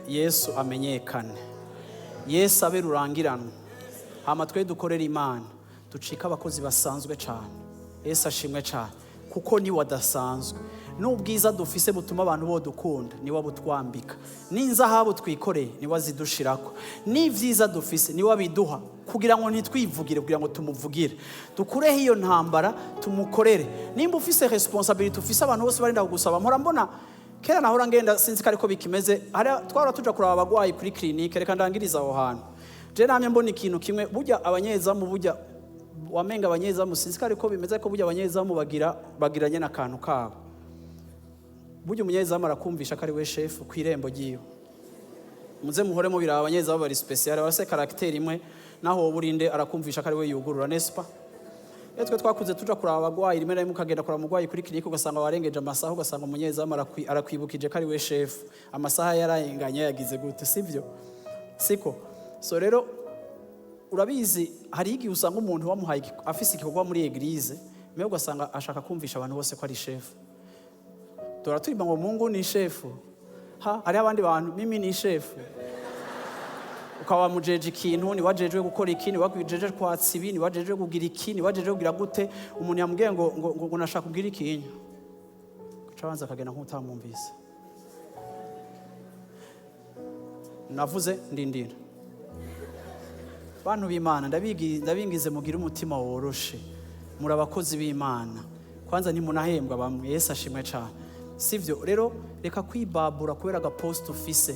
Yesu amenyekane, Yesu abe rurangiranwa, hama twe dukorera Imana ducika abakozi basanzwe cyane. Yesu ashimwe cyane kuko ni wadasanzwe. N'ubwiza dufise butuma abantu bodukunda ni wabutwambika, n'inzahabu twikoreye ni wazidushirako, n'ivyiza dufise ni wabiduha kugira ngo ntitwivugire, kugira ngo tumuvugire, dukureho iyo ntambara tumukorere. Nimba ufise responsibility, ufise abantu bose barinda kugusaba. Mpora mbona kera nahora ngenda sinzi ko ariko bikimeze, twara tuja kuraba abagwayi kuri clinique, reka ndangiriza aho hantu. Je namye mbona ikintu kimwe, burya abanyezamu, burya wamenga abanyezamu sinzi ko ariko bimeze, ko burya abanyezamu bagiranye n'akantu kabo. Burya umunyezamu arakumvisha ko ari we chef ku irembo giyo. Muze muhore mu biraba abanyezamu bari special, barase caractère imwe, naho burinde arakumvisha ko ari we yugurura, nespa. Twe twakuze tuja kuraba abagwayi, rimwe na rimwe ukagenda kuraba umugwayi kuri clinique ugasanga warengeje amasaha, ugasanga umunyezamu arakwibukije ko ari we chef, amasaha yarayenganye yagize gute, sivyo? Siko. So rero urabizi hari igihe usanga umuntu wamuhaye afise igikorwa muri eglise, mewe ugasanga ashaka kumvisha abantu bose ko ari chef. Dora turiba ngo Mungu ni chef. Hari abandi bantu mimi ni chef. Ukawa mujeje ikintu, ni wajejwe gukora iki, ni wajeje kwatsa ibi, ni wajeje kugira iki, ni wajeje kugira gute, umuntu yambwiye ngo nashaka kugira ikintu. Kucabanza akagenda nk'utamwumvise. Navuze ndindira. Bantu b'Imana ndabingize mugira umutima woroshe. Muri abakozi b'Imana. Kwanza ni munahembwa bamwe, Yesu ashimwe cyane. Sivyo rero reka kwibabura kubera agapost ufise,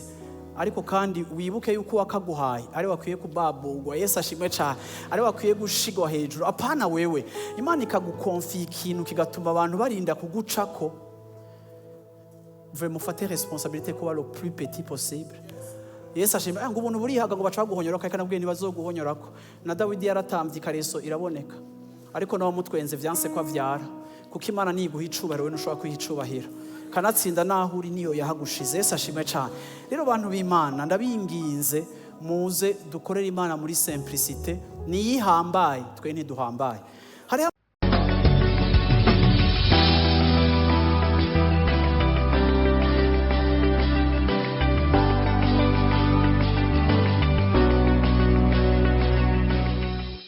ariko kandi wibuke yuko wakaguhaye ari wakwiye kubaburwa. Yesu ashimwe cyane, ari wakwiye gushigwa hejuru. Apana wewe Imana ikagukonfia ikintu kigatuma abantu barinda kugucako. Vraiment fate responsabilité kuba le plus petit possible. Yesu ashimwe ngo ubuntu burihaga ngo baca guhonyoraka, kandi nabwiye ntibazoguhonyorako. Na Dawidi yaratambye ikareso iraboneka, ariko naho mutwenze vyanse kwa vyara, kuko Imana niguha icubahiro, we nushobora kwiha icubahiro, kanatsinda naho uri niyo yahagushize. Yesu ashimwe cyane. Rero bantu b'Imana ndabinginze muze dukorere Imana muri simplicité, niyihambaye twe ntiduhambaye.